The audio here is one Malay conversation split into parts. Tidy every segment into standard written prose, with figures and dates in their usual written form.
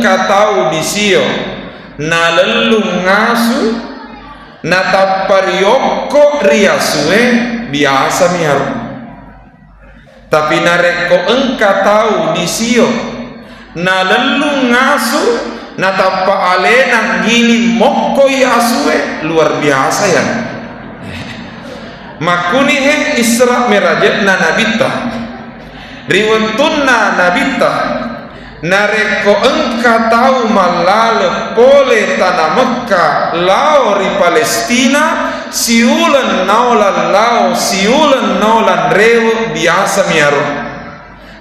katau disio na lelung ngasu na taparioko riasue biasa miaru. Tapi nareko engka tahu disio na lelung ngasu na tapa alena gili mokko asue luar biasa ya. Makuni he Isra Miraj na nabita riwuntunna nabita nareko engka tahu malale pole tanah Mekah lao ri Palestina siulan naulan lao siulan naulan rewo biasa miaro.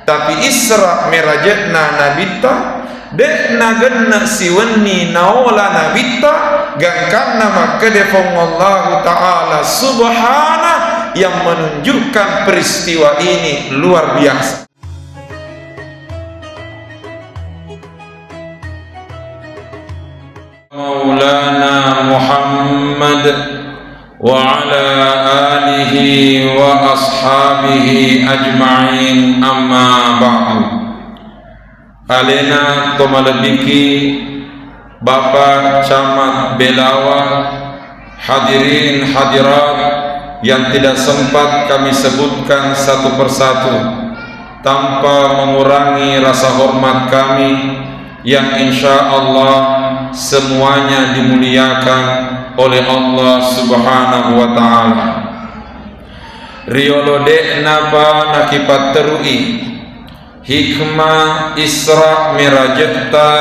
Tapi Isra Miraj na nabita dek nagenna siwenni naola nabita gangkanna maka defong Allah Ta'ala subhana yang menunjukkan peristiwa ini luar biasa. Maulana Muhammad wa ala alihi wa ashabihi ajma'in, amma ba'du. Alena tomalebiki Bapak Camat Belawa, hadirin hadirat yang tidak sempat kami sebutkan satu persatu tanpa mengurangi rasa hormat kami yang insya Allah semuanya dimuliakan oleh Allah Subhanahu wa Ta'ala. Riolode napa nakipat terui hikmah Isra Miraj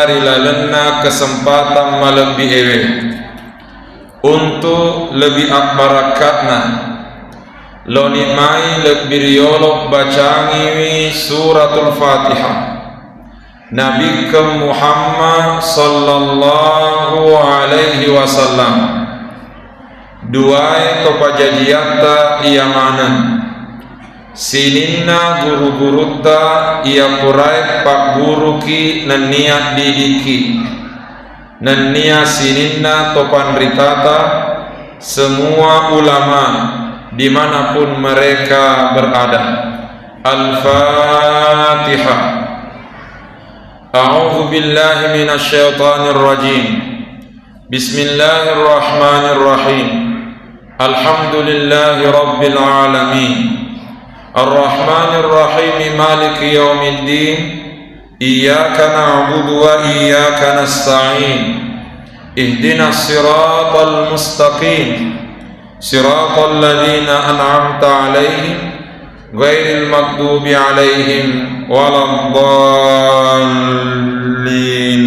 rilalena kesempatan malam biewe untuk lebih akbarakatna loni mai lebih riolok bacangi suratul Fatihah Nabi ke Muhammad sallallahu alaihi wasallam. Duai topajajiata ia mana sininna guru-guruta ia purai pak guru ki nania didiki nania sininna topan ritata semua ulama dimanapun mereka berada. Al-Fatihah. A'udzu billahi minasy syaithanir rajim. Bismillahirrahmanirrahim. Alhamdulillahi rabbil alamin. Ar-Rahmanir Rahim Maliki Yaumiddin. Iyyaka na'budu wa iyyaka nasta'in. Ihdinas siratal mustaqim. Siratal ladzina an'amta 'alaihim ghairil maghdubi 'alaihim waladdallin.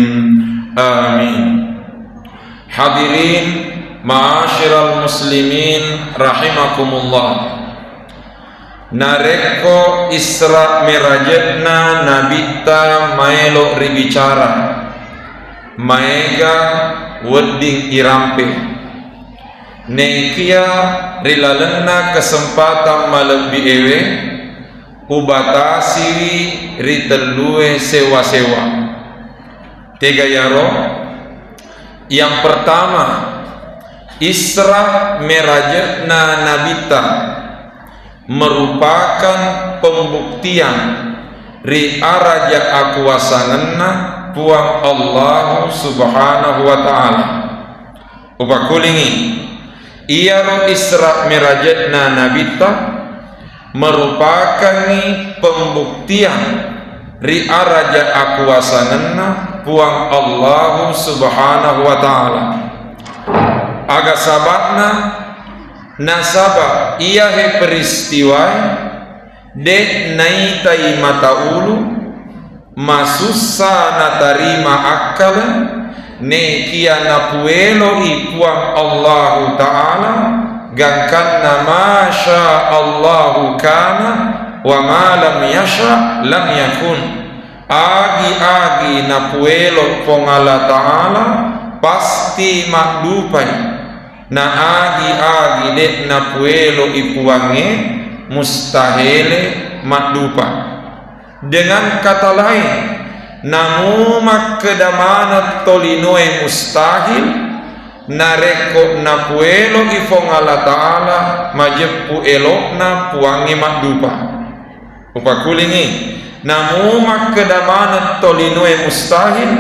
Amin. Hadirin ma'asyiral muslimin rahimakumullah. Nareko Isra Mirajna nabita maelo ribicara maega wedding irampe nekia rilalena kesempatan malam biewe ubatasi ritelue sewa-sewa tiga yaro. Yang pertama, Isra Mirajna nabita merupakan pembuktian ri araja akuasangenna puang Allah Subhanahu wa Ta'ala. Upakulingi iaro Isra Mirajna nabita merupakan pembuktian ri araja akuasangenna puang Allah Subhanahu wa Ta'ala. Aga sabatna nasaba ia he peristiwa de naitai mata ulu masusa na tarima akal ne kia na puelo ipuang Allahu Ta'ala gangkan nama sya Allahu kana wa ma lam yasha lam yakun. Agi-agi na puelo pongala Ta'ala pasti makdupai na agi-agi dek na puelo ipuange mustahile makdupa. Dengan kata lain, namu makkedamana tolinoe mustahil nareko na puelo ifong Allah Ta'ala majepu elokna puange makdupa. Upakulingi namu makkedamana tolinoe mustahil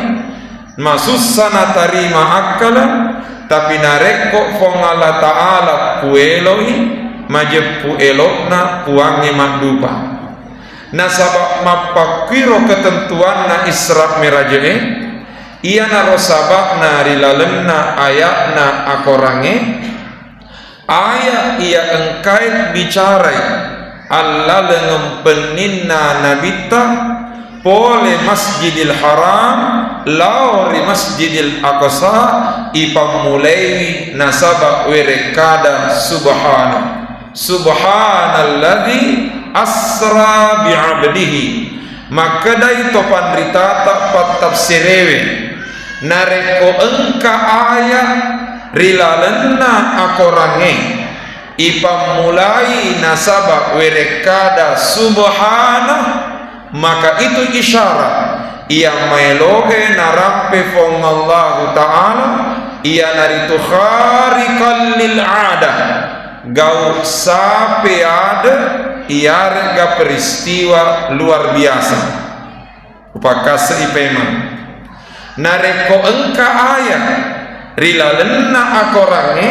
masusana tarima akala tapi nareko fong Allah Ta'ala pueloi majep puelokna puangi makdupa na sabab mapakiro ketentuan na Isra Miraje iya na rosabak na rilalemna ayatna akorange ayat iya engkait bicarai Allah lengempeninna nabita pole Masjidil Haram lauri Masjidil Aqsa ipamulai nasaba werekada subhanalladzi asra bi'abdihi maka dai topan ritata pat tafsirewe nareko engka ayat rilalenna akorange ipamulai nasaba werekada subhana maka itu isyarat ia maeloge narampe fong Allah Ta'ala ia naritu khariqal lil ada gau sape ada ia rega peristiwa luar biasa upakase ipema nareko engka ayat rilalenna akorange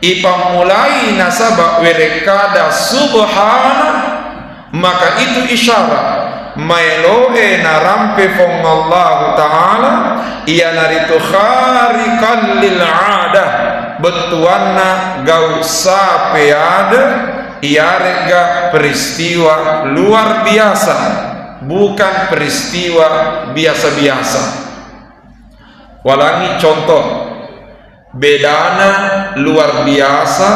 ipamulai nasaba werekada subhana maka itu isyarat maeloe narampe fong Allah Ta'ala ia naritu khariqan lil ada betuanna gau sape ada ia rega peristiwa luar biasa bukan peristiwa biasa-biasa. Walangi contoh bedana luar biasa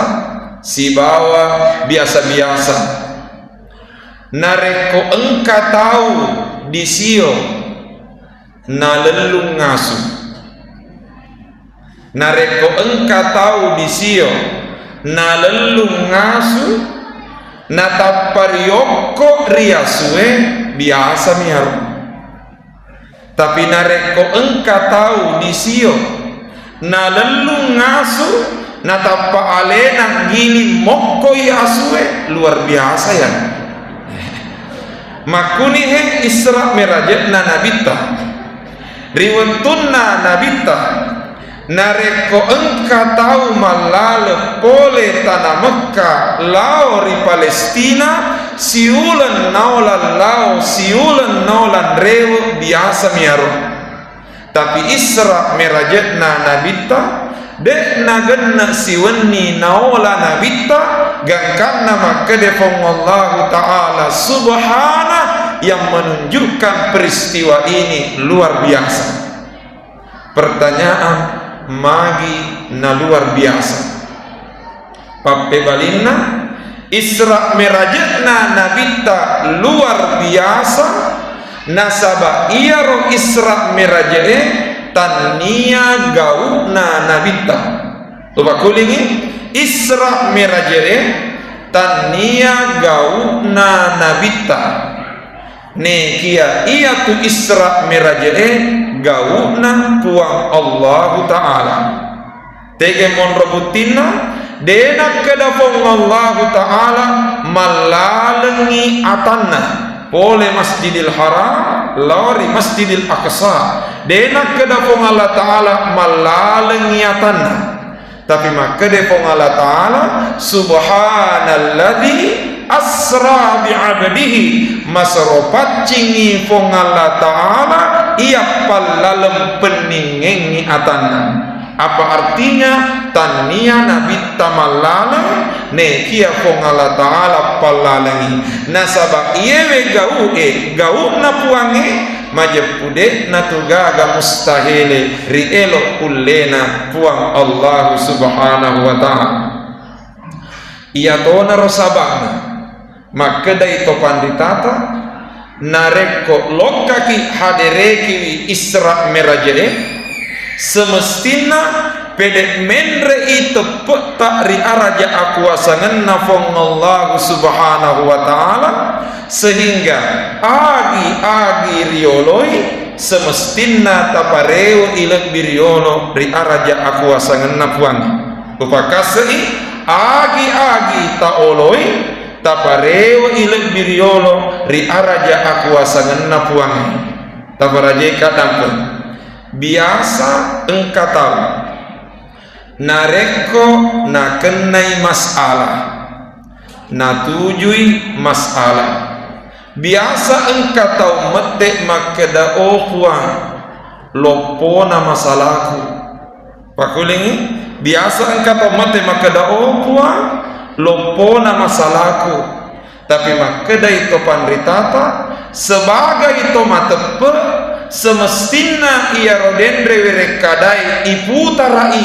si bawa biasa-biasa nareko engka tahu di sio na lelung ngasu nareko engka tahu di sio na lelung ngasu na taparioko riasue biasa miar tapi nareko engka tahu di sio na lelung ngasu na tapa alena gili mokko asue luar biasa ya makuni he Isra Miraje na nabita riwentunna nabita nareko engka tahu malale pole tanah Mekah lao ri Palestina siulan naulan lao siulan naulan rewo biasa miaro tapi Isra Miraje na nabita dek nagenna siwenni naola nabita gangkanna makade fong Allah Ta'ala subhana yang menunjukkan peristiwa ini luar biasa. Pertanyaan magi na luar biasa pape balinna Isra Miraje na nabita luar biasa nasaba iyaro Isra Miraje tania gauna nabita lupa kulingi Isra Miraje tania gauna nabita ne kia iya tu Isra Miraje gauna puang Allah Ta'ala tege mon robutina dena kedapong Allah Ta'ala malalengi atanna pole Masjidil Haram lori Masjidil Aqsa dena kedapong Allah Ta'ala malalengi atanna tapi maka depong Allah Ta'ala subhanalladzi asra bi'abdihi masaropat cingi fong Allah Ta'ala ia palalem peningengi atanna apa artinya tania nabi tamalala ne kia fong Allah Ta'ala palalengi nasaba iyewe gau na puange majepude natugaga mustahile rielo kullena puang Allah subhanahu wa ta'ala iya tona rosabana maka dai topan ditata nareko lokaki hadereki Isra Miraje semestina pede menre itu peta ri araja akuasangan nafong Allah subhanahu wa ta'ala sehingga agi rioloi semestina tapareo ilek biriolo ri araja akuasangan nafuang upakasei agi taoloi tapareo ilek biriolo ri araja akuasangan nafuang taparaje kadampun biasa engkau tahu nareko na kenai masalah, na tujui masalah. Biasa engkau tahu mete makeda puang lopona masalahku. Pakulingi, biasa engkau tahu mete makeda puang lopona masalahku. Tapi makeda itu pandritata sebagai itu matepe semestina ia rodendre werekadai iputarai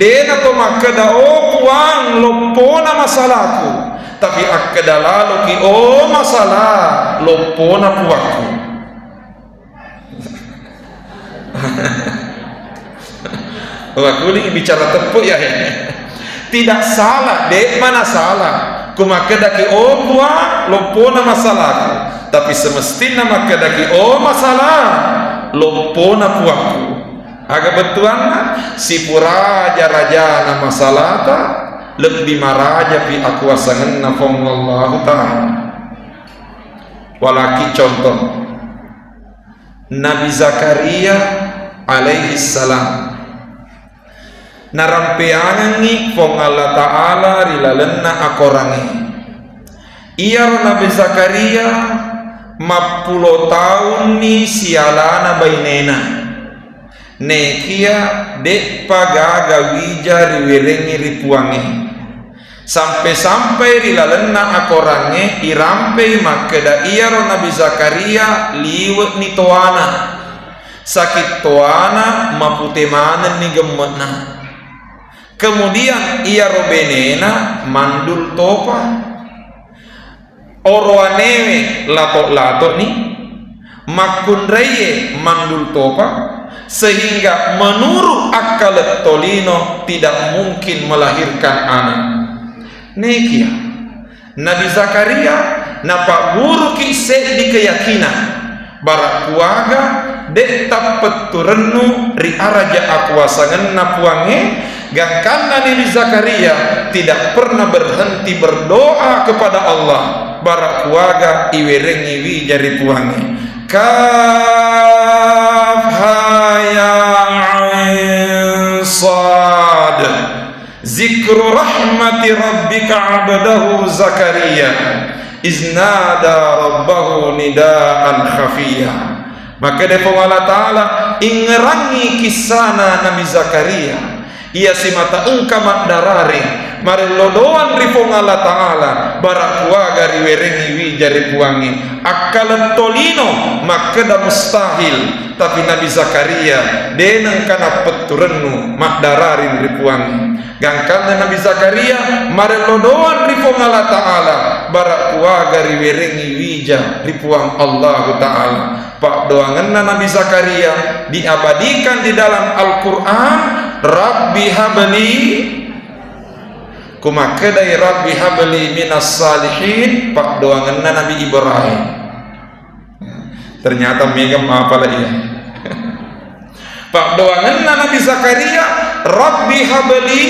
dena to makeda puang lopona masalahku. Tapi akeda lalu ki masalah lopona puaku. Wakuli bicara tepuk ya. Tidak salah, dek mana salah. Kumakeda ki puang lopona masalahku. Tapi semestinya makeda ki masalah lopona puaku. Agak betuan si puraja raja nama masalahta lebih maraja pi aku asangan nafong Allah Ta'ala. Walaki contoh Nabi Zakaria alaihi salam narampeangan ni fong Allah Ta'ala rilalenna akorangi. Ia Nabi Zakaria 40 tahun ni sialana bainena nekia dek pagaga wija riwerengi ripuangi sampai rilalenna akorange irampe makeda iaro Nabi Zakaria liwet ni toana sakit toana mapute manen ni gemetna. Kemudian iaro benena mandul topa oroanewe lato-lato ni makun reye mandul topa sehingga menurut akal tolino tidak mungkin melahirkan anak. Nekia Nabi Zakaria napa guru kisah di keyakinan barak kuaga dek tapet turenu ri araja akuasangan napuange gangkan Nabi Zakaria tidak pernah berhenti berdoa kepada Allah barak kuaga iwerengi wi jari puange kaf ya sad zikru rahmati rabbika abdahu Zakaria iznada rabbahu nidaan khafiyah. Maka dari Allah Ta'ala ingerangi kisana Nabi Zakaria ia si mata engka mak darari mari lodoan rifong Allah Ta'ala barak kuaga riwerengi wi jari puangi akal tolino maka dah mustahil. Tapi Nabi Zakaria denang kana peturenu mak dararin ripuangi gangkana Nabi Zakaria mari lodoan rifong Allah Ta'ala barak kuaga riwerengi wija ripuang Allah Ta'ala. Pak doanganna Nabi Zakaria diabadikan di dalam Al-Quran Rabbi habli kumakedai Rabbi habli minas salihin. Pak doanganna Nabi Ibrahim ternyata megam apa lagi. Pak doanganna Nabi Zakaria Rabbi habli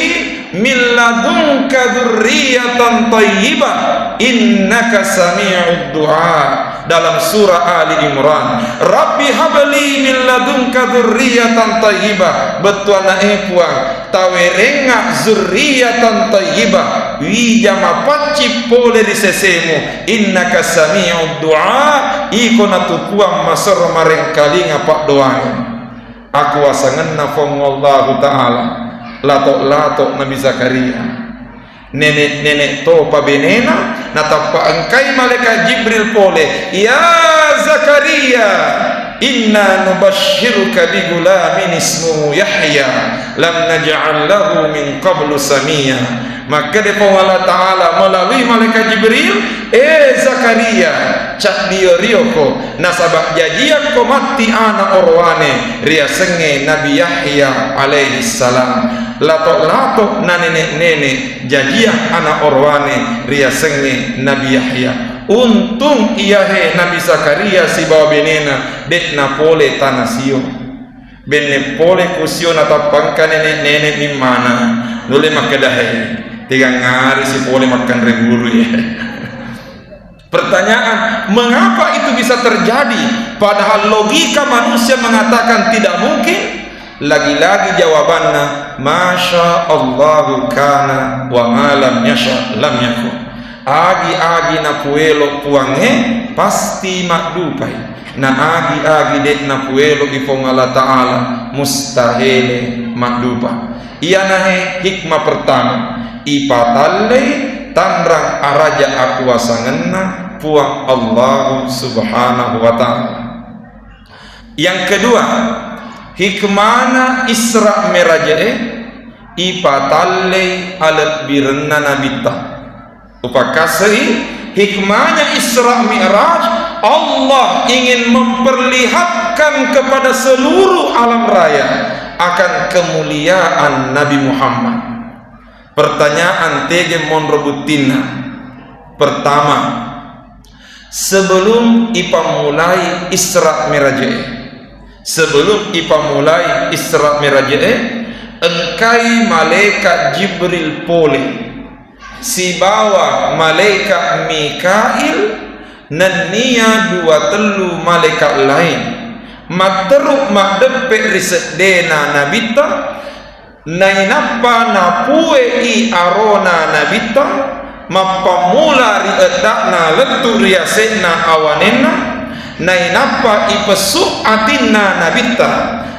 min ladunka dzurriyyatan thayyibah innaka sami'ud du'a dalam surah Ali Imran. Rabbi habli min ladunka dzurriyyatan thayyibah betuana puang tawerenga dzurriyyatan thayyibah wija mapaci pole di sesemu innaka sami'ud du'a ikona tupuang masar mareng kalinga pak doang aku asanganna fong Allah Ta'ala latok-latok Nabi Zakaria nenek-nenek topa benena natapa engkai malaikat Jibril pole ya Zakaria inna nubashiruka bi gulamin ismuhu Yahya lam naj'al lahu min qablu samia. Maka depa Allah Ta'ala melalui malaikat Jibril Zakaria cak dio rioko nasabak jajian ko mati anak orwane ria senge Nabi Yahya alaihi salam latok-latok na nenek-nenek jajian anak orwane ria senge Nabi Yahya. Untung iya Nabi Zakaria si bawa benena dek na pole tanasio benne pole kusio na tapangka nenek-nenek di mana dole makedahe 3 hari si pole makan reburu ya. Pertanyaan, mengapa itu bisa terjadi padahal logika manusia mengatakan tidak mungkin? lagi-lagi jawabannya masya Allahu kana wa ma lam yasha lam yakun. Agi-agi na puelo puange pasti makdupai, na agi-agi dek na puelo ipong Allah Ta'ala mustahile makdupa. Iyanahe hikmah pertama, ipatalle tanrang araja akuasangenna puang Allah Subhanahu wa Ta'ala. Yang kedua, hikmana Isra Mirajae ipatalle alat birenna nabita. Upakasai hikmahnya Isra Mi'raj, Allah ingin memperlihatkan kepada seluruh alam raya akan kemuliaan Nabi Muhammad. Pertanyaan tege mon rebutina. Pertama, sebelum ipa mulai Isra Mi'raj, engkai malaikat Jibril pole si bawa malaikat Mikail nania dua telu malaikat lain materuk makdepek risedena nabita nainapa napue i arona nabita mapamula riedakna letu riasekna awanena nainapa ipesuk atinna nabita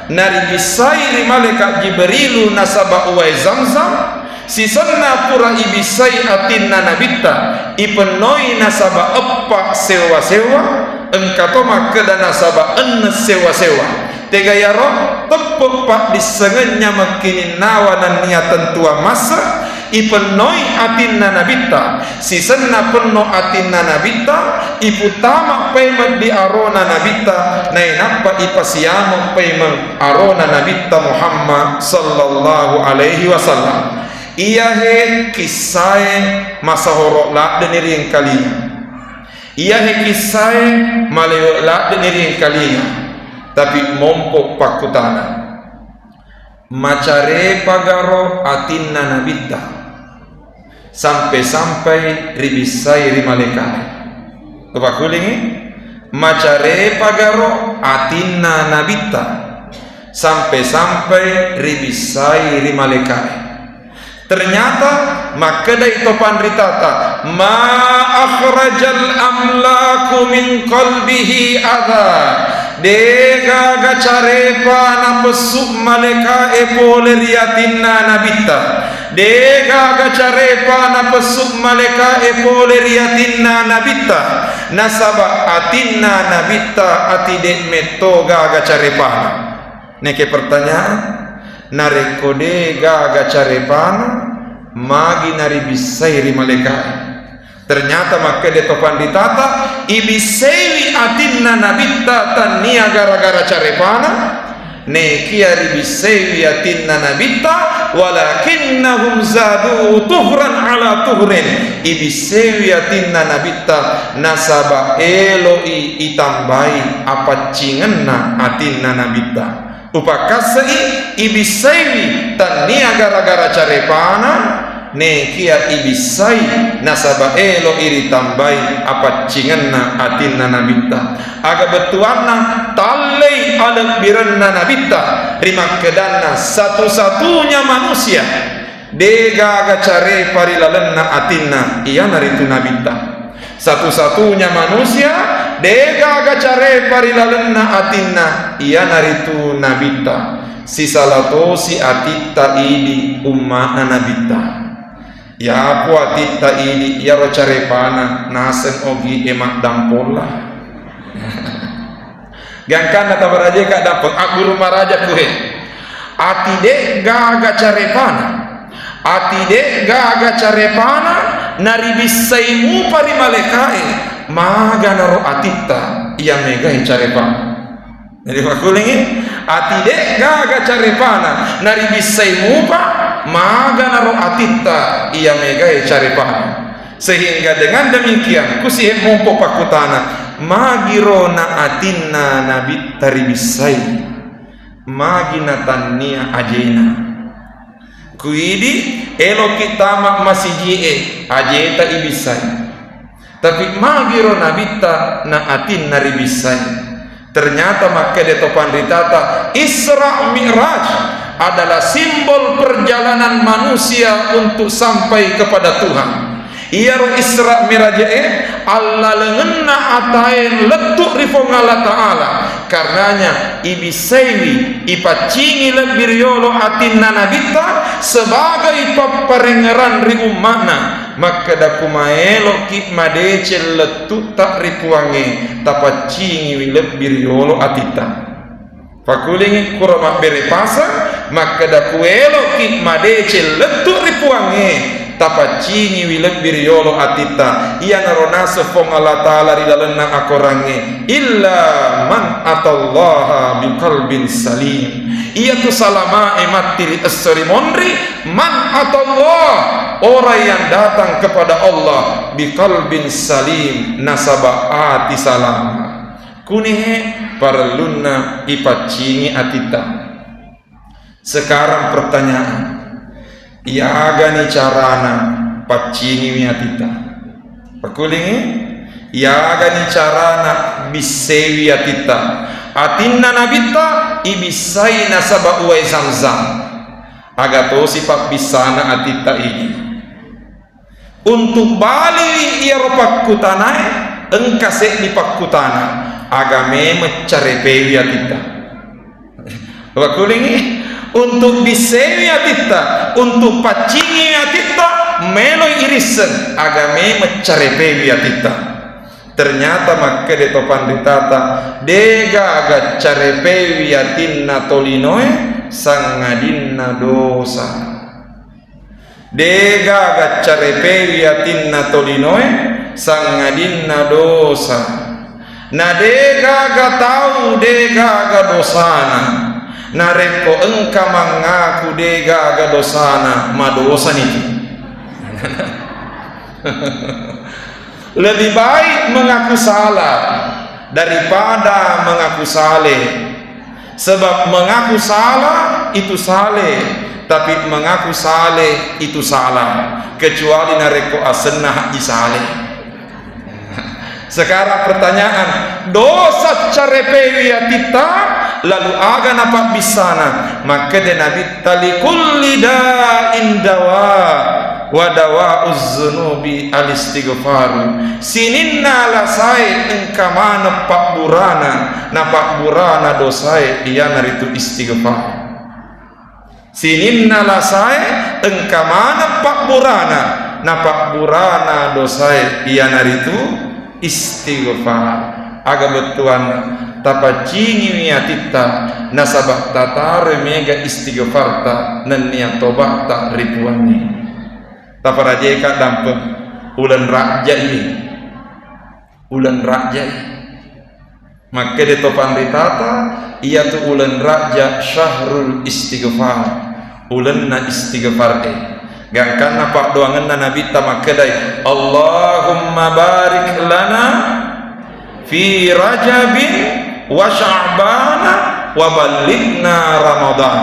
nari bisai malaikat Jibrilu nasaba uwai Zamzam sisanna pura ibisai atinna nabita ipenoi nasaba epak sewa-sewa engkatoma kedana nasaba enne sewa-sewa tega yaro tepuk pak disengenya makinin nawa dan niatan tua masa ipenoi atinna nabita sisanna penno atinna nabita iputama payment di arona nabita nainapa ipasiamo payment arona nabita Muhammad sallallahu alaihi wasallam. Ia he kisah masa horok lak denir yang kalinya. Ia he kisah maleo lak denir yang kalinya. Tapi mompok pakutana. Macare pagaro atinna nabita. Sampai-sampai ribisai rimalekare. Apa kulingi? Macare pagaro atinna nabita. Sampai-sampai ribisai rimalekare. Ternyata makadai topan ritata ma akhrajal amlaku min qalbihi adha dega gacarepa na pesuk maleka epole riatinna nabita dega gacarepa na pesuk maleka epole riatinna nabita nasaba atinna nabita atidek metoga gacarepa. Neke pertanyaan narekode gaga carepana magi nari bisairi malaikat. Ternyata maka de topan ditata ibisewi atinna nabita tania gara-gara carepana ne kiari bisewi atinna nabita walakinnahum zadu tuhran ala tuhrin ibisewi atinna nabita nasaba eloi itambai apa cingenna atinna nabita upakasai ibisai tania gara-gara carepana ne kia ibisai nasaba elo iri tambai apa cingenna atinna nabita aga betuanna talai alat biranna nabita rima kedanna satu-satunya manusia dega aga care parilalenna atinna iya naritu nabita satu-satunya manusia dega gacare parilalenna atinna iya naritu nabita sisalato si atita idi umma nabita ya aku atita idi ya rocare pana nasen ogi emak dampola gangkan kata baraja kak dapat aku rumah raja kuhe atide gaga care pana atide gaga care pana nari bisaimu pari malaikai maga naro atita ia megai carepana. Jadi fakulingi atide gaga carepana nari bisaimu pa maga naro atita ia megai carepana. Sehingga dengan demikian kusih mompo pakutana magirona atinna nabit tari bisai magina tania ajena kuidi elo kitama masijie ajeta ibisai tapi magiro nabita na atin naribisai. Ternyata maka de topan ritata Isra Mi'raj adalah simbol perjalanan manusia untuk sampai kepada Tuhan. Ia ro Isra Miraj Allah lengenna atain letuk rifong Allah Ta'ala, karenanya ibisewi ipacingi lebiriolo atinna nabita sebagai paparengeran ri ummana, maka daku maelo ki madece letuk tak ripuange tapacingi lebiriolo atita pakulingi kurama bere pasa, maka daku elo ki madece letuk ripuange tapacingi wilebiriolo atita ia naronase fong Allah Ta'ala ridalenna akorange illa man atallaha biqalbin salim. Ia tu salama ematiri esori mondri man atallah, orang yang datang kepada Allah biqalbin salim nasaba ati salam kunihe parlunna ipacingi atita. Sekarang pertanyaan, ia gani carana pacingi miatita pakulingi ia gani carana bisewi atita atinna nabita ibisai nasaba uai zamzam agato sifat bisana atita ini untuk bali ia ropakutanai engkase di pakutana agame mecarepewi atita pakulingi untuk bisewi atita, untuk pacingi atita, meloi irisen agame mecarepewi atita. Ternyata maka de topan ditata dega aga carepewi atinna tolinoe sangadinna dosa. Dega aga carepewi atinna tolinoe sangadinna dosa. Na dega aga tahu dega aga dosana. Nareko engka mengaku dega aga dosana madosan itu. Lebih baik mengaku salah daripada mengaku saleh. Sebab mengaku salah itu saleh, tapi mengaku saleh itu salah. Kecuali nareko asenah isaleh. Sekarang pertanyaan, dosa carepewi atita lalu aga napa bisana, maka de nabi talikulli da'in dawa wa dawa'uz zunubi al-istighfaru sininna lasai engkamana pak burana dosai dia naritu istighfar. Sininna lasai engkamana pak burana dosai dia naritu istighfar. Aga betuan tapacingi miatita nasabak tatare mega istighfarta nan niat tobat tak ribuannya taparajeka dampe ulan raja maka de topan ritata ia tu ulan raja syahrul istighfar ulan na istighfar gangkan apa doangan nabi tamakadai Allahumma barik lana fi rajabin wa sya'bana wa balighna ramadan.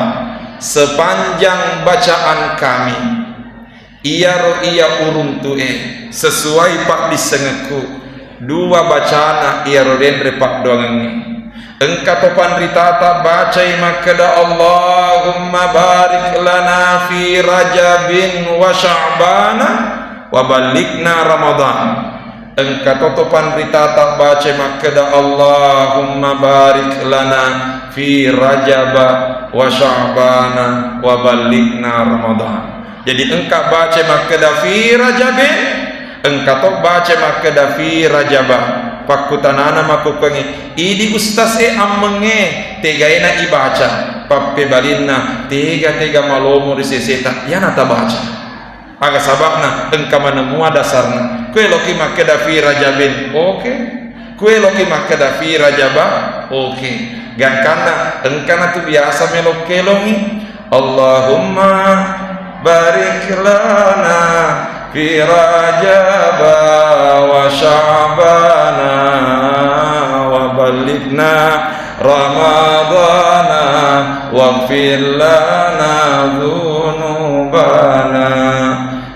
Sepanjang bacaan kami iya urung tue sesuai pak disengeku dua bacana iya den pak doangan engka topan ritata bacai makada Allahumma barik lana fi rajabin wa sya'bana wa balighna ramadan. Engka totopan ritata baca makada Allahumma barik lana fi rajaba wa sya'bana wa balighna ramadan. Jadi engka baca makada fi rajabin, engka to baca makada fi rajaba. Pakutanana makupengi idi ustaz ammenge tegaena ibaca pappe balinna tega malomo riseseta yana ta baca. Aga sababna engka menemua dasarna kue loki makada fi rajabin oke kue loki makada fi rajaba oke gangkana engkana tu biasa melok kelongi Allahumma barik lana fi rajaba wa sya'bana wa balighna ramadana waghfir lana dzunubana.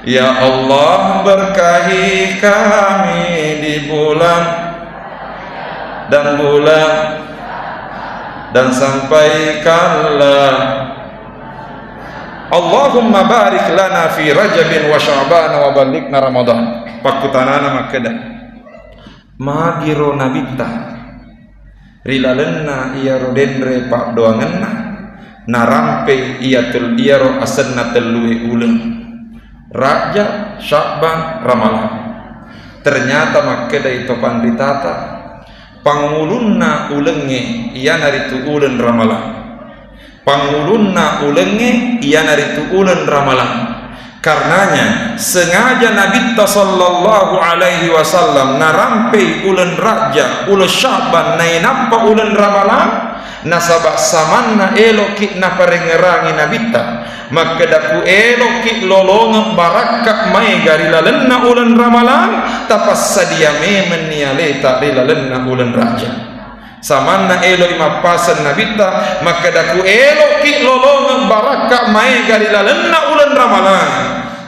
Ya Allah berkahi kami di bulan dan sampaikanlah Allahumma barik lana fi Rajabin wa Sya'ban wa ballighna Ramadan. Pakutanana makeda magiro nabita rilalenna iya rodendre pak doangenna narampe iya tul iyaro asenna telue uleung Rajab, Sya'ban, Ramalan. Ternyata makeda itu panditata pangulunna ulenge iya naritu ulen Ramalan. Pangulunna ulenge iya naritu ulen Ramalan. Karenanya sengaja Nabi sallallahu alaihi wasallam narampe ulen Rajab, ulen Sya'ban, nai nampa ulen Ramalan, nasabak samanna eloki na parengerangi Nabita, maka daku eloki lolong barakak mai gari lalenna ulen Ramalan, tapas sadia memen nialeta rilalenna ulen Rajab. Samanna elo imapasan Nabita, maka daku eloki lolong barakak mai gari lalenna ulen Ramalan,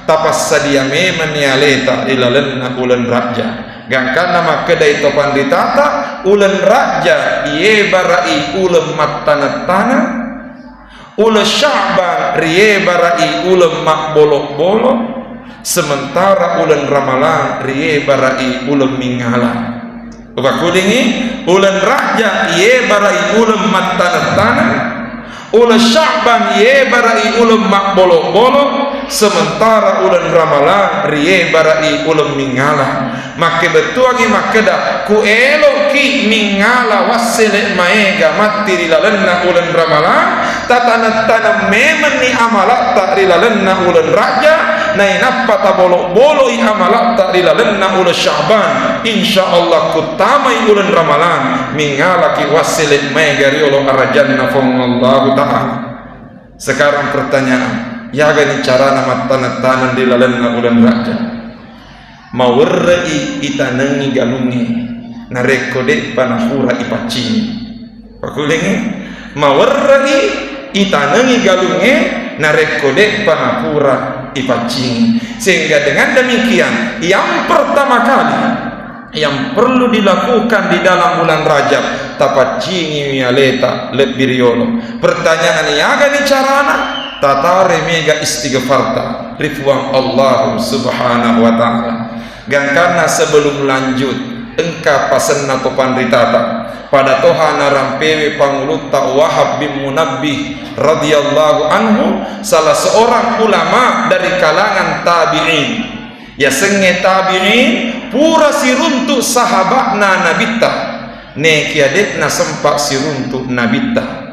tapas sadia memen nialeta rilalenna ulen Rajab. Gangkana makeda itu panditata ulen Raja iye barai ulem matana-tana, ulen Sya'ban riye barai ulem mak bolok-bolok, sementara ulen Ramalan riye barai ulem mingala. Bakulingi ulen Raja iye barai ulem matana-tana, ulen Sya'ban iye barai ulem mak bolok-bolok, sementara ulen Ramalan riye barai ulem mingala. Maka betuangi makeda ku eloki mingala wasile maega mati rilalenna ulen Ramalan, tatana-tana memen ni amalak tak rilalenna ulen Raja, nai nappa tabolok-bolok i amalak tak rilalenna ulen Sya'ban. Insyaallah kutamai ulen Ramalan mingala ki wasile maega riolo arajanna fongallahu ta'ala. Sekarang pertanyaan, ya gani cara nama tanah-tanah rilalenna ulen Raja? Mawerrei itanengi galungi narekode panahura ipacini. Pakulengi mawerrei itanengi galungi narekode panahura ipacini. Sehingga dengan demikian yang pertama kali yang perlu dilakukan di dalam bulan Rajab tapacingi mialeta lebiriolo. Pertanyaan yang agak carana tatare mega istighfarta rifuang Allah subhanahu wa ta'ala. Gangkana sebelum lanjut engka pasenna topan ritata pada tohana rampewe panguluta Wahab bin Munabbih radhiyallahu anhu, salah seorang ulama dari kalangan tabi'in. Ya senge tabi'in pura siruntuk sahabatna nabita ne kiadetna sempak siruntuk nabita.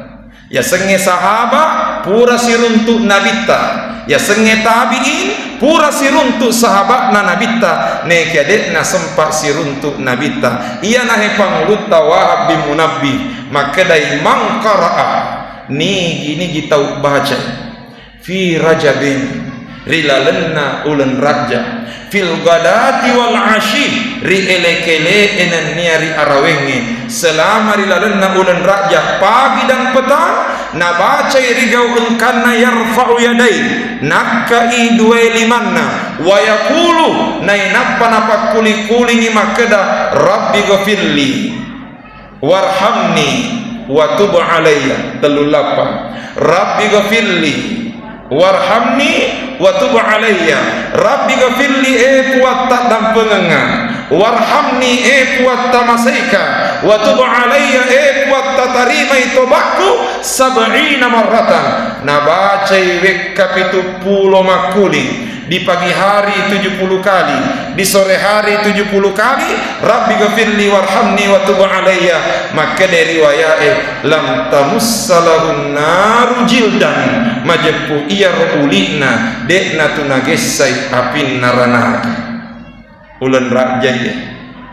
Ya senge sahabat pura siruntuk nabita, ya senge tabi'in pura siruntuk sahabatna nabita ne kiadetna sempak siruntuk nabita. Ia nahe panguluta Wahab bin Munabbih maka dai mangqara'a ni gini kita baca fi Rajabin rilalenna ulen Rajab fil gadati wal ashi ri elekele enen niari arawenge selama rilalenna ulen Rajab pagi dan petang na baca rigau engkana yarfa'u yadai nakai dua limanna wa yaqulu nainappa napak kuli-kulingi makeda rabbi ghafirli warhamni wa tub alayya telulapa rabbi ghafirli warhamni wa tub alayya rabbi ghafirli puat tak dan pengengan warhamni puat tamasaika wa tub alayya puat tatarima itobaku sab'ina marratan. Nabacai wekapitu pulo makuli di pagi hari 70 kali, di sore hari 70 kali rabbi ghafirli warhamni wa tub alayya. Maka dari riwayat lam tamussalahun naru jildan majempu iya ulina dekna tunagesai apin naranaki ulen Rajab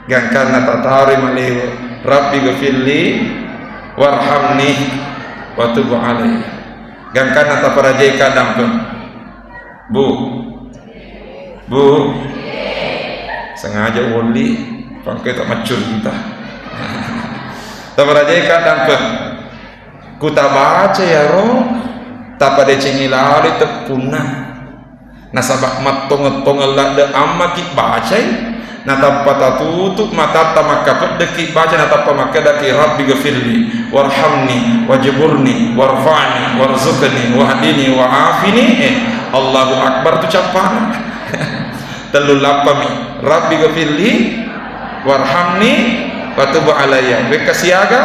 gangkarna tatari malewa rabbi ghafirli warhamni wa tub alayya. Gangkarna taparajai kadang pun bu sengaja woli pakai tak macur kita taparajai kadang pun kuta baca ya roh tapada cengilali tepuna nasabak matong-tong Allah de amma ki baca natappa tutup mata tamakka deki baca natappa makka daki rabbi ghfirli warhamni wajburni warfa'ni warzuqni wahdini wa'afini. Allahu akbar tu capana telu lapami rabbi ghfirli warhamni watub alayya beka siaga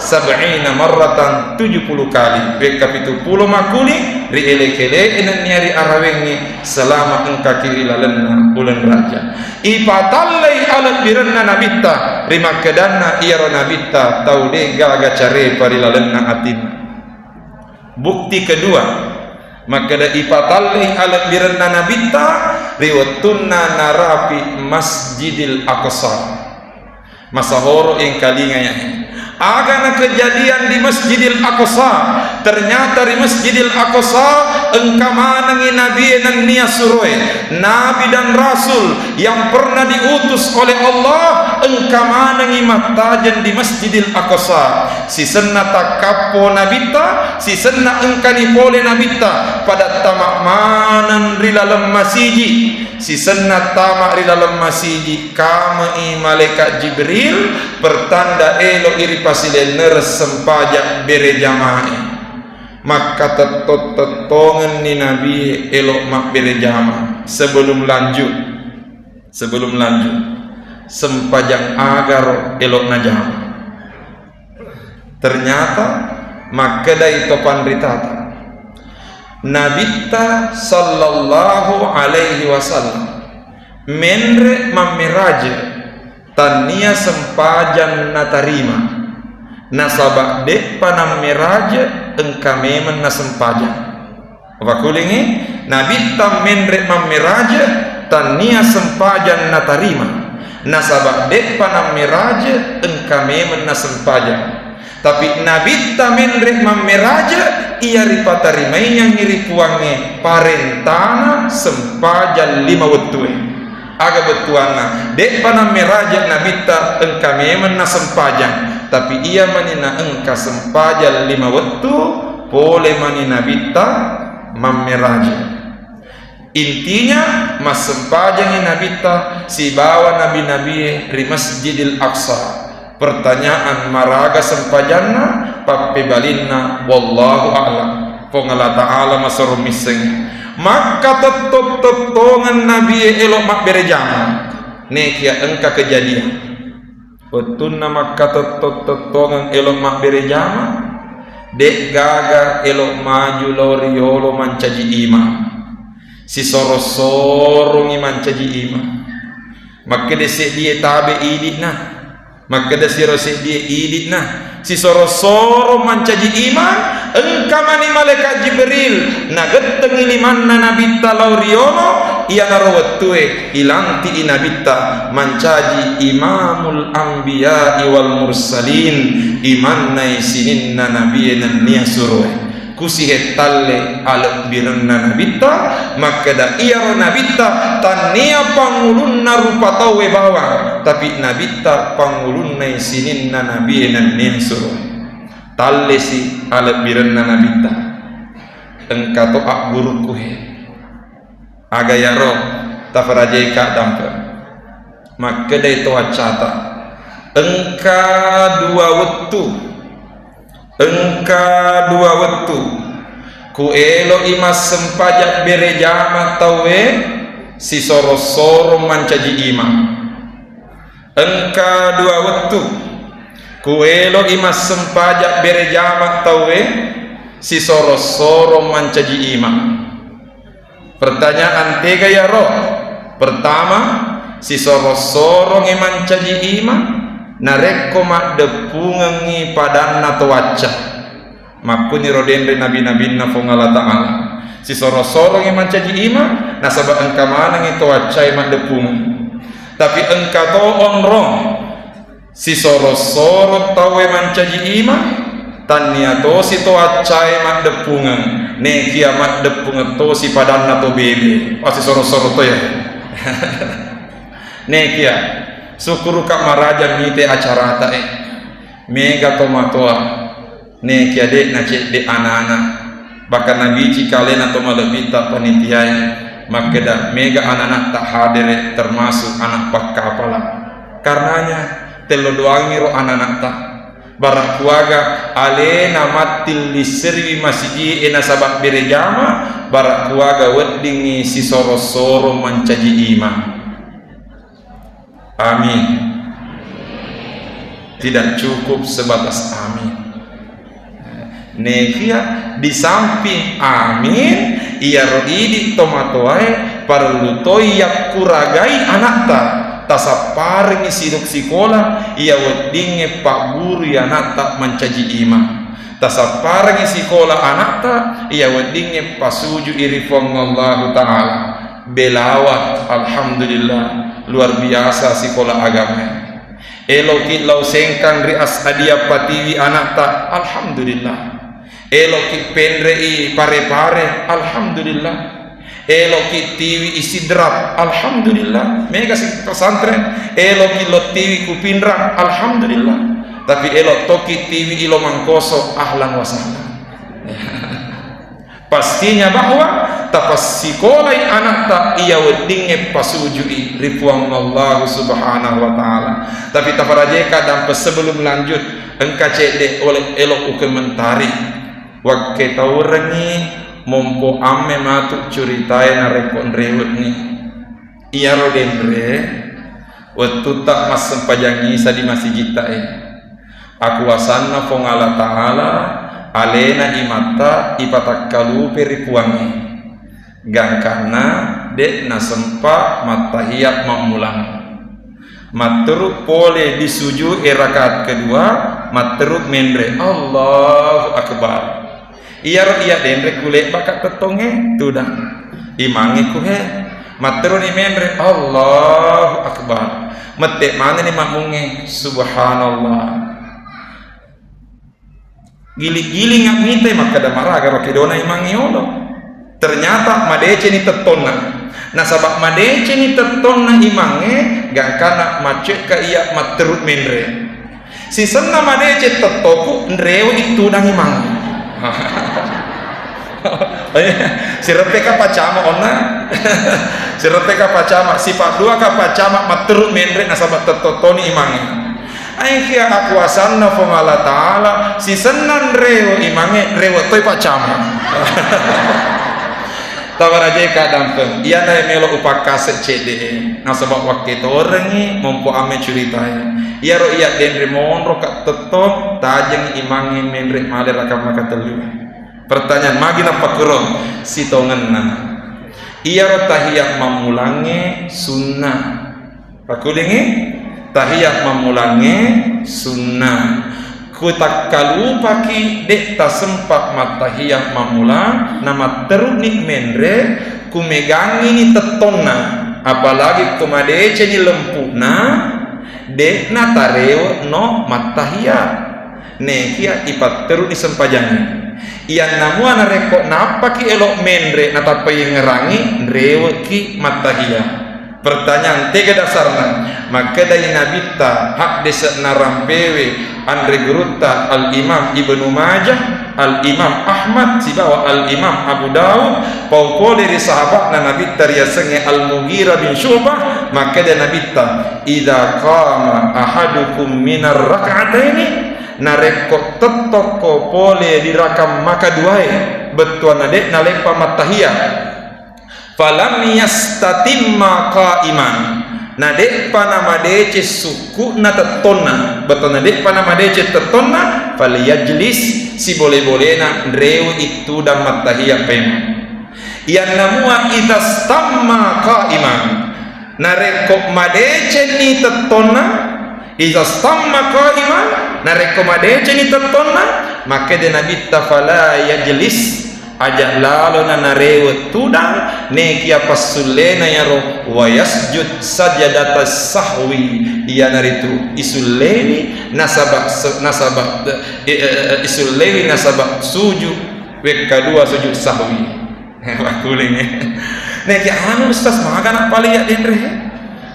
sab'ina marratan 70 kali beka 70 makuli ri ele-kele enen nyari arawengi selama engka kiri lalenna bulan raja ipatallai alat biranna nabitta rima kedanna iyaro nabitta taude gaga care pari lalenna atinna. Bukti kedua maka da ipatallai alat biranna nabitta riwatunna narapi Masjidil Aqsa masahoro ing kalingaya agana kejadian di Masjidil Aqsa. Ternyata di Masjidil Aqsa engka manangi nabi nan nia suroi nabi dan rasul yang pernah diutus oleh Allah engka manangi matajan di Masjidil Aqsa. Si senna takapo nabita si senna engka ni pole nabita pada tamak manan rilalem masiji si senna tamak rilalem masiji kama i malaikat Jibril pertanda elo iri pasilener sempajak bere jamaah maka tetongan ni nabi elok mak bere jamaah sebelum lanjut sempajak agar elok najama. Ternyata maka dari topan ritata nabita sallallahu alaihi wasallam menre mamiraje tania sempajan natarima nasabak dek panam miraja engka memen na sempajan apa kulingi nabita menre mamiraje tania sempajan natarima nasabak dek panam miraja engka memen na sempajan. Tapi nabita menrek mameraja ia ripata rimai yang ngiri puange parentana sempajan 5 wetue aga betuana dek pana meraja nabita engka memen na sempajan tapi ia manina engka sempajan 5 wetu boleh mani nabita mameraja. Intinya mas sempajan nabita si bawa nabi-nabi ri Masjidil Aqsa. Pertanyaan maraga sempajanna pape balinna wallahu a'lam pongala ta'ala masarum miseng maka tetongan nabi elok mak berejama nekia engka kejadian betunna maka tetongan elok mak berejama dek gaga elok maju loriolo mancaji ima si soro-sorong mancaji ima maka dese dia tabe idik nah maka da siro si dia idit nah si soro-soro mancaji iman engka mani malaikat Jibril nageteng iliman na nabita lauriono iya narawatue ilanti inabita mancaji imamul anbiya wal mursalin iman na isinin na nabiya nan niya suruh kusihe talle alak biranna nabita maka da iya nabita tania pangulunna rupa tawe bawang tapi nabita pangulunna isininna nabiyenan nih suruh talle si alak biranna nabita engka to ak guruku he aga yaro tafarajai ka dampe maka da itu acata engka 2 waktu engka 2 waktu ku elo imas sempajak berejama tawe si soro-soro mancaji ima engka 2 waktu ku elo imas sempajak berejama tawe si soro-soro mancaji ima. Pertanyaan tiga ya roh pertama si soro-soro mancaji ima nareko mak depungengi padanna towaca makuni rodende nabi-nabi na fongala ta'ala si soro-soro ngi mancaji ima nasabak engka mana ngi towaca mak depung tapi engka to onrong si soro-soro tawe mancaji ima tania to si towaca mak depungen ne kiamat depung to si padanna to bebe si soro-soro to ya ne kia syukur kak maraja mite acara ta mega tomatoa ne kiade na cek de anak-anak bahkan nabi cikalen atau malebita panitia maka dah mega anak-anak tak hadir termasuk anak pakkapalan. Karenanya telo doangi ro anak-anak tak barak kuaga alena matil lisri masjid ena sabak berejama barak kuaga weddingi si soro-soro mancaji iman. Amin. Tidak cukup sebatas amin. Nekia di samping amin ia roidi tomatoai perlu toyak kuragai anak ta tasaparing sidok sikola ia weddinge pak guru ya anak ta mencaji iman tasaparing sikola anak ta ia weddinge pasuju irifong Allah Ta'ala belawat. Alhamdulillah luar biasa sikola agama eloki lau sengkang rias adia patiwi anak ta. Alhamdulillah eloki pendrei pare-pare. Alhamdulillah eloki tiwi isi drap. Alhamdulillah mega si pesantren eloki lo tiwi kupindrang. Alhamdulillah tapi elok toki tiwi ilo mangkoso. Ahlan wa sahlan. Pastinya bahwa tapas sikolai anak tak ia weddinge pasujui rifuang Allah subhanahu wa ta'ala. Tapi tafarajeka dan sebelum lanjut engka cede oleh elok ukementari wakke taurengi mompo amme matuk curitai narekon rewet ni iya rodendre waktu tak mas sempajangi sadi masjid tae aku wasanna fong Allah Ta'ala alena imata ipatakkalu peripuangi gangkana dek na sempa matahiyat mamulang materuk pole disuju rakaat kedua materuk mendre Allahu Akbar. Iya dendre kulit bakat tetonge tudah imangi kuhe materuk ni mendre Allahu Akbar metek mana ni makmunge subhanallah gili-gili ngak mite maka da maraga rokedona imangi olo ternyata madece ni tetonna nasabak madece ni tetonna imange gangkana macet ka iya materut menre si senna madece tetoku nrewo itu nang imange sirepe ka pacama onna sirepe ka pacama sifat dua ka pacama materut menre nasabak tetotoni imange aikia aku asanna fong Allah Ta'ala si senan rewo imange rewo toy pacama tawaraje kadang iya na melo upakase cede nasabak waktu torengi mompo ame curitai iya ro iya denre monro kak tetok tajeng imange menre male rakam maka telu. Pertanyaan magi napa kurang si tongenna iya ro tahiyat mamulange sunnah pakudengi tahiyat mamulange sunnah kutak kalu paki dek ta sempat matahiyat mamulang nama teruk-nik menre kumegangi ni tetonna apalagi kumadece ni lempuna dek na tareo no matahiyat nekia ipat teruk ni sempajangi iyan namua na rekok napa ki elok menre na tapai ngerangi rewe ki matahiyat. Pertanyaan tiga dasarnya maka dari Nabi ta hak desa narampewe andre guruta al Imam Ibnu Majah al Imam Ahmad sibawa al Imam Abu Daud pau dari sahabat na Nabi tariyasenge al Mughirah bin Syu'bah maka dari Nabi ta idza qama ahadukum minar rak'ataini narekok tetoko pole di rakam maka duai betuan adek nalempa matahiyah falam yastatimma qa'iman nadek panama dece suku na tetonna betul nadek panama dece tetonna falyajlis si boleh-bolehna rew itu dan matahiyah pema yang namua idastamma qa'iman narekok madece ni tetonna idastamma qa'iman narekok madece ni tetonna maka de nabi tafala yajlis ajak lalu na narewet tudang nekia pasulena yaro wa yasjud sajadata sahwi iya naritu isuleni nasabak isuleni nasabak sujud wek kedua sujud sahwi wakulenge nekia anu ustaz makan apa lihat dendre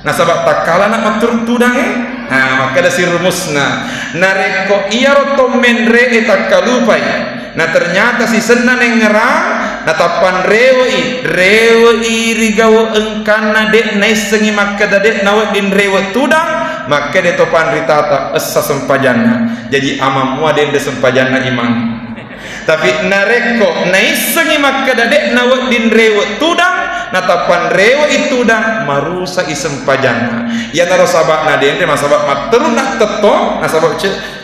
nasabak takala nak matur tudange maka ada si rumusna nareko iya roto menre etakalupai. Nah ternyata si senan yang ngerang natapan rewi rigawa engkana dek naisengi maka dek nawa din rewa tudang maka de topan ritata essa sempajanna jadi amam mua den de sempajanna iman tapi nareko naisengi maka dek nawa din rewa tudang natapan rewa itu dah marusa isem pajanna ya naro sabak naden de masabak mater nak teto nasabak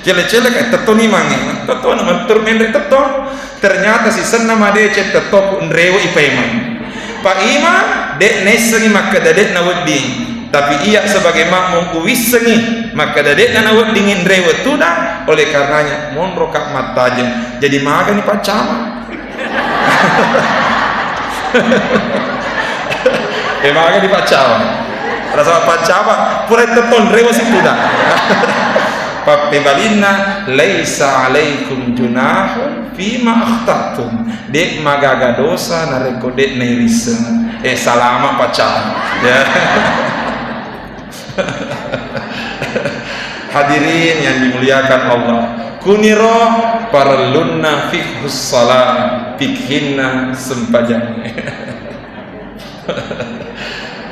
cele-cele kayak teto ni mangi teto na mater mende teto ternyata si senna made ce teto rewa ipaiman pa ima de nesengi maka dade na wedi tapi ia sebagai makmum uwisengi maka dade na dingin rewa tu dah oleh karenanya monro kak matajem jadi maga ni pacama emangnya dipacawa rasa pacawa pura teton rewa situ dah papebalina laisa alaikum junahun fima akhtatum dek magaga dosa nareko dek neirisa salama pacawa ya hadirin yang dimuliakan Allah kuniro parlunna fikhus salat fikhinna sempajang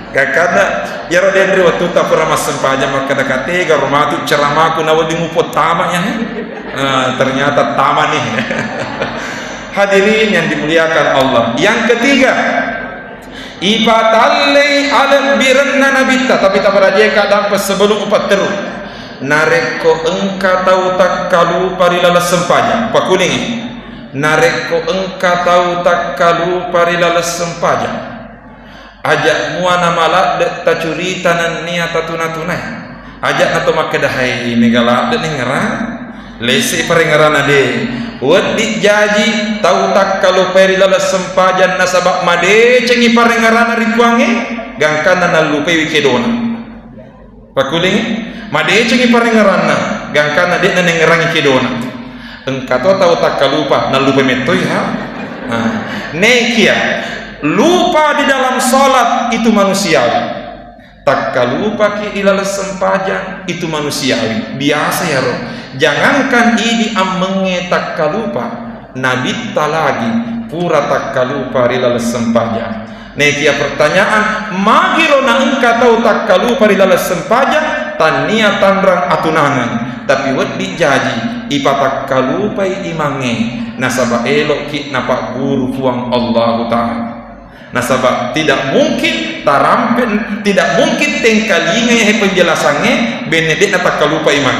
kakada ya rodendri waktu tak pernah masem pajang maka dekati garumatu ceramaku nawadi ngupot tamanya ternyata taman nih hadirin yang dimuliakan Allah yang ketiga ibatalai alam birenna nabita tapi tak beraja kadang sebelum upat terus nareko engka tahu tak kalu parilala sempajang pak kuning nareko engka tahu tak kalu parilala sempajang ajak muana malak dek tacuri tanan niat tunai ajak nato makedahai megala dek ngera lesi parengaran ade wedi jaji tahu tak kalau peri lala sempajan nasabak made cengi parengaran rikuange gangkana nalupe wikedona pakuling made cengi parengaran gangkana dek nengerangi kedona engkato tahu tak kalupa nalupe metoy ha nekia lupa di dalam salat itu manusiawi tak lupa ki ilal sempajang itu manusiawi biasa ya roh jangankan ini amenge tak lupa nabi lagi pura tak lupa ilal sempajang nekia pertanyaan magirona engka tahu tak lupa ilal sempajang tania tanrang atunangan tapi wedi jaji ipa tak lupa imange nasaba elok ki napak guru fuang Allah Ta'ala nasabab tidak mungkin tarampen tidak mungkin tengkalinga yang penjelasannya benedek tak lupa iman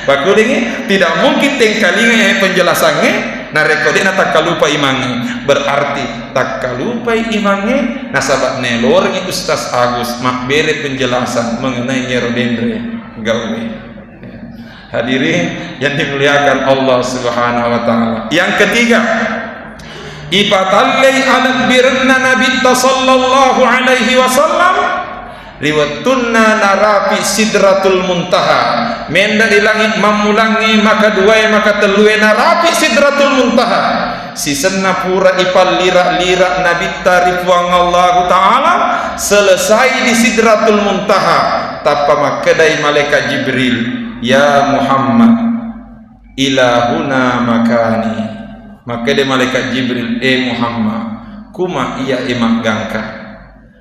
bakulingi tidak mungkin tengkalinga yang penjelasannya narekodek tak lupa iman berarti tak lupa imannya nasabab nelornya Ustaz Agus mak bere penjelasan mengenai nyerodendre gawe hadirin yang dimuliakan Allah Subhanahu wa Ta'ala yang ketiga ibatalai anak birna Nabi sallallahu alaihi wasallam riwatunna narapi sidratul muntaha menda di langit mamulangi maka duai maka telue narapi sidratul muntaha sisenna pura ipal lira-lira Nabi tarifuang Allah Ta'ala selesai di sidratul muntaha tapa makedai malaikat Jibril ya Muhammad ilahuna makani maka dia malaikat Jibril Muhammad kuma iya emak gangka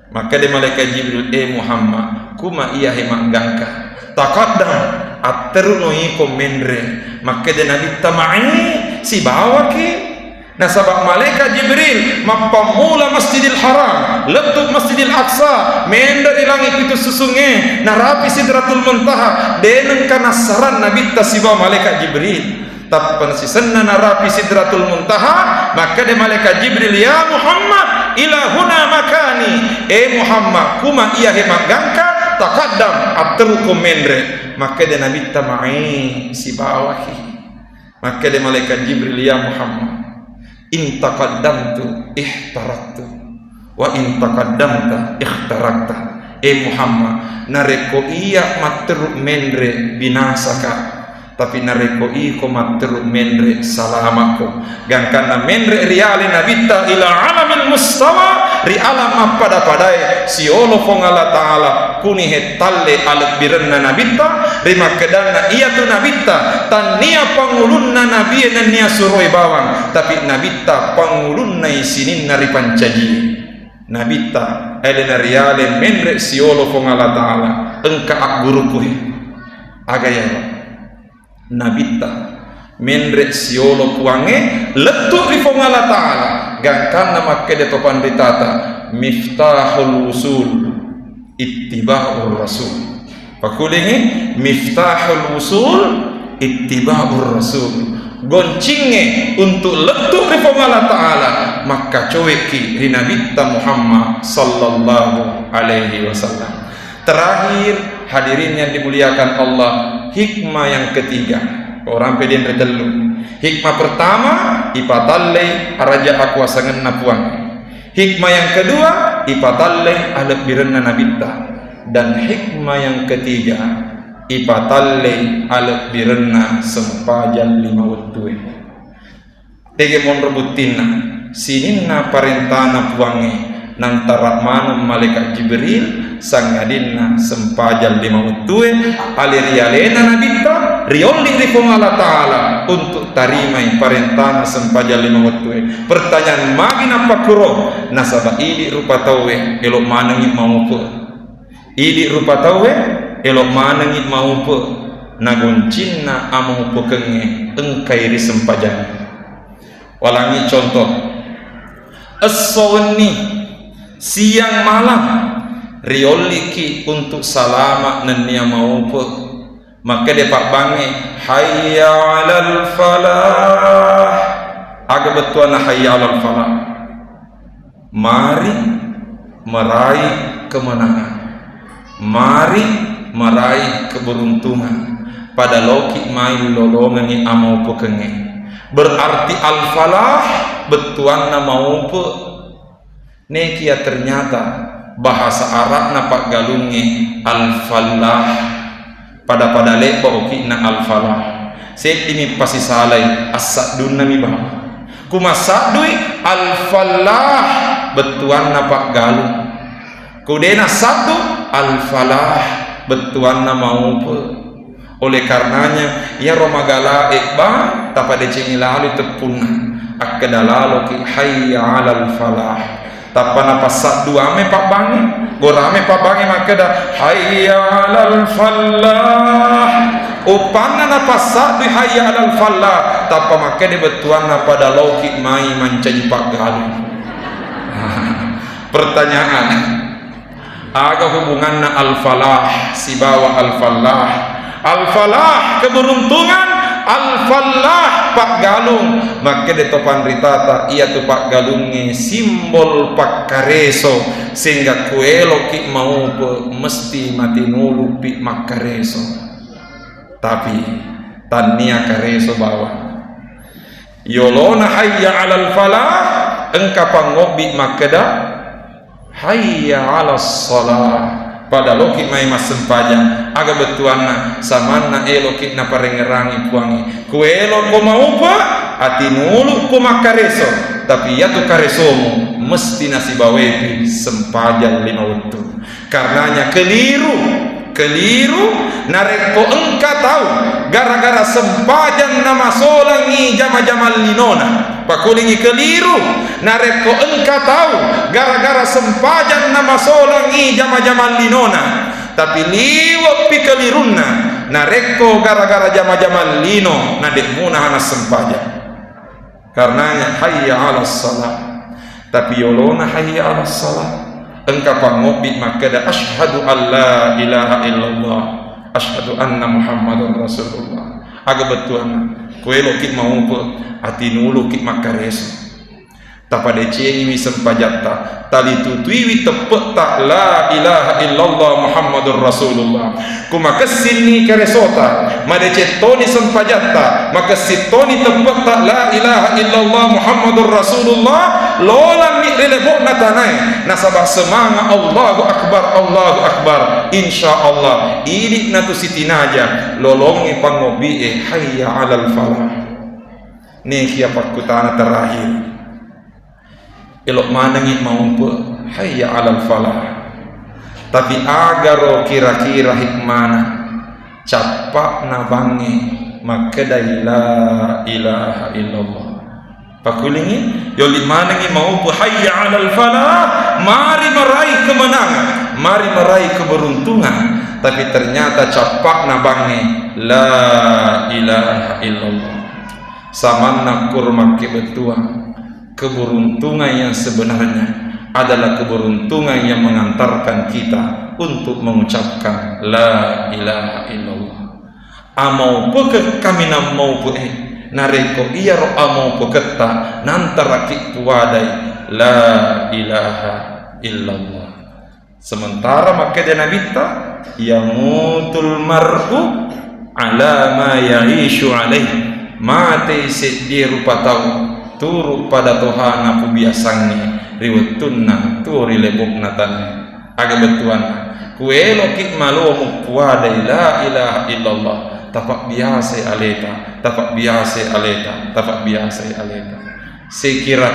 maka dia malaikat Jibril Muhammad kuma iya emak gangka taqaddam atteruno iko mendre maka dia nabi tamai si bawa ki nasabak malaikat Jibril mapamula Masjidil Haram letup Masjidil Aqsa mender di langit itu susunge narapi sidratul muntaha deneng kanasaran nabi tasiba malaikat Jibril tapan si senna narapi sidratul muntaha maka de malaikat Jibril ya Muhammad ilahuna makani Muhammad kuma iya hemak gangka taqaddam atrukum mendre maka de nabi tamai si bawahi maka de malaikat Jibril ya Muhammad in taqaddamtu ihtaraktu wa in taqaddamta ikhtarakta Muhammad nareko iya matruk mendre binasaka tapi nareko iko matruk mendre salamako gangkana mendre riale nabita ila alamil mustawa ri alam apa padai siolo fong Allah taala kuni hetalle alat birenna nabitta rima kedanna iya tu nabitta tan nia pangulunna nabi dan nia suroi bawang tapi nabitta pangulunna isinin nari pancaji nabitta elena riale menre siolo fong Allah taala engka ak guruku agaya nabitta menre siolo puange letuk di fong Allah taala gangkan nama kede topan ditata miftahul usul ittiba'ur rasul pakulingi miftahul usul ittiba'ur rasul goncinge untuk letuk di fong Allah taala maka cueki di nabitta Muhammad sallallahu alaihi wasallam. Terakhir hadirin yang dimuliakan Allah, hikmah yang ketiga orang pedien retelu. Hikmah pertama ipatalle araja aku asangan napuang. Hikmah yang kedua ipatalle alep birenna nabitta. Dan hikmah yang ketiga ipatalle alep birenna sempajal lima wetue. Tege mon rebutina sininna parentana puange nantara mana malaikat Jibril sangadinna sempajal lima wetue alirialena nabitta riolli rifong Allah taala untuk tarimai parentana sempajal lima wetue. Pertanyaan magin apa kuro nasaba ili rupa tawe elok manangi mau pe ili rupa tawe elok manangi mau pe nagoncinna amau pe kenge engkai ri sempajal. Walangi contoh as-sawni siang malam rioliki untuk salama nenia mau pe maka dia pak bange hayya 'alal falah aga betuana hayya 'alal falah mari meraih kemenangan mari meraih keberuntungan pada loki mai lolongan ni amau pekenge berarti al-falah betuana mau pe nekia ternyata bahasa Arab napak galungi al-falah pada lepo okina al-falah sek ini pasti salai as-sadun nami bah kuma sadui al-falah betuan napak galung kudena satu al-falah betuan nama mau. Oleh karenanya ya romagala ikba tapada cengilalu tepuna akkedalalo ki hayya 'alal falah tapana pasat dua me pak bangi gorame pak bangi makeda hayya 'alal falah upana na pasat di hayya 'alal falah tapa makede betuana pada loki mai mancaji pak galu. Pertanyaan aga hubunganna al-falah si bawa al-falah al-falah keberuntungan al-falah pak galung maka de topan ritata ia tu pak galunge simbol pak kareso sehingga kuelo ki mau mesti mati nulu pi mak kareso tapi tania kareso bawa yolona hayya 'alal falah engka pangobi makeda hayya 'alas shalah pada loki mai masempaja aga betuana samana eloki na parengerangi puangi kuelo ko mau pa ati nulu ko makareso tapi ya tu karesomu mesti nasibawepi sempaja lima waktu karenanya keliru nareko engka tahu gara-gara sempajan nama solangi jama-jama linona pakulingi keliru nareko engka tahu gara-gara sempajan nama solangi jama-jama linona tapi liwat pi kelirunna nareko gara-gara jama-jama lino nadek muna hana sempajan karenanya hayya 'alas salat tapi yolona hayya 'alas salat engka pangobi makada asyhadu alla ilaha illallah asyhadu anna muhammadar rasulullah aga betuana kuelo ki mau pe ati nulu ki makareso tapada cengi mi sempajatta tali tutuiwi tepet tak la ilaha illallah muhammadur rasulullah kuma kesini karesota madece toni sempajatta maka sitoni tepet tak la ilaha illallah muhammadur rasulullah lola mi relebok natanai nasabah semanga Allahu akbar insyaallah ini natu sitinaja lolongi pangobi hayya 'alal falah nih kia pakutana terakhir elok manangi mau pe hayya 'alal falah. Tapi agar kira-kira hikmana capak na bangi maka la ilaha illallah. Pakulingi yo limanangi mau hayya 'alal falah, mari meraih kemenangan, mari meraih keberuntungan. Tapi ternyata capak na bangi la ilaha illallah. Samanna kurma kebetua. Keberuntungan yang sebenarnya adalah keberuntungan yang mengantarkan kita untuk mengucapkan la ilaha illallah. Amau peke kami nam mau peke nareko iya ro amau peketa nantara ki puadai la ilaha illallah. Sementara maka dia nabita yamutul mar'u ala ma ya'ishu alaih, mati sedih rupa tahu turu pada Tuhan aku biasanya riwetuna turi lebok natane aga betuan kuelo kik malu puadai la ilaha illallah tapak biasa aleta, tapak biasa aleta, tapak biasa aleta. Sekira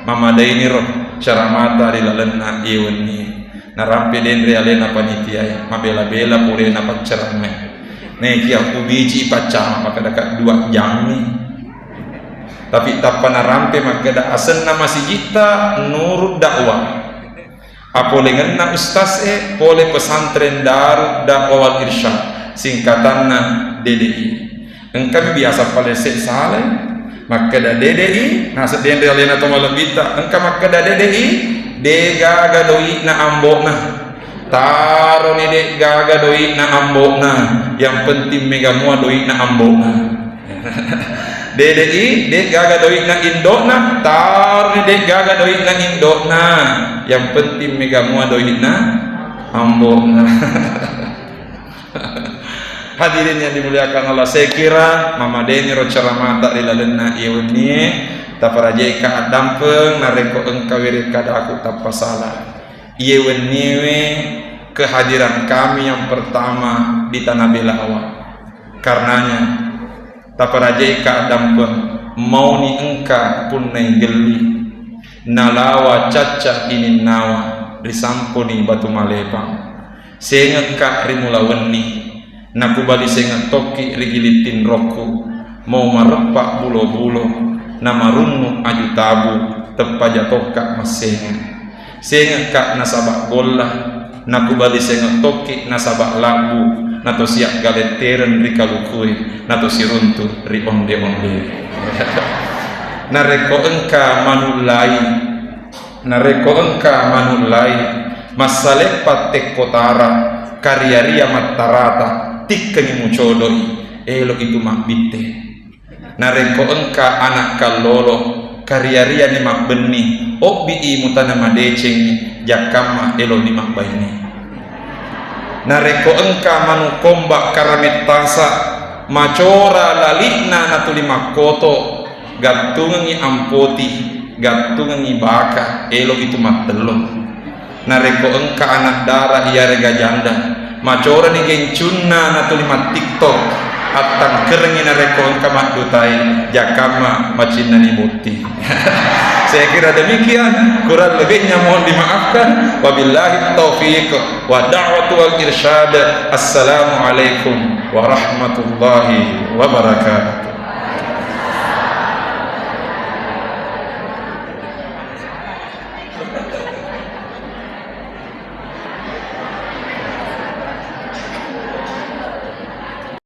mama daini roh cara mata di lalenna iwenni narampe den realena panitia mabela-bela pure na pacerame neki aku biji pacang maka dekat 2 jam ni. Tapi tak pernah rampe maka da asen nama si jita nurut dakwah apole ngenna ustaz pole pesantren darut dakwah irsyad singkatanna DDI. Engkami biasa pale sek sale maka da DDI nasa den realena to malebita engka maka da DDI de gaga doi na ambokna taro ni de gaga doi na ambokna, yang penting mega mua doi na ambokna. DDI de gaga doi na indokna tar de gaga doi na indokna, yang penting mega mua doi na ambokna. Hadirin yang dimuliakan Allah, saya kira mama deni ro ceramah tak dilalenna ieu ni taparajai ka dampeng nareko engkau wirid kada aku tak pasalah. Ieu ni kehadiran kami yang pertama di tanah Belawa. Karenanya taparajai ka dampeng mau ni engka pun nai geli nalawa caca ini nawa risampuni batu malebang sengat ka rimula weni naku bali sengat toki rigilitin roku mau marepak bulo-bulo nama runnu aju tabu tepaja toka masengat sengat ka nasabak golla naku bali sengat toki nasabak labu nato siap galeteren rikalukui nato siruntur ri onde-onde. Nareko engka manulai masale patek kotara karyaria matarata tikkengi mucodoi elo itu makbite. Nareko engka anak kalolo karyaria ni makbeni obi mutana madeceng jakama elo ni makbaini. Nareko engka manu kombak karametasa macora lalikna natuli makoto gatungi ampoti gatungi baka elo itu matelon. Nareko engka anak darah iya rega janda macora ni gencunna natuli mat TikTok atang kerengi nareko engka makdutai jakama macinna ni muti. Saya kira demikian, kurang lebihnya mohon dimaafkan. Wabillahi taufiq wa da'watu wal irsyad. Assalamualaikum warahmatullahi wabarakatuh.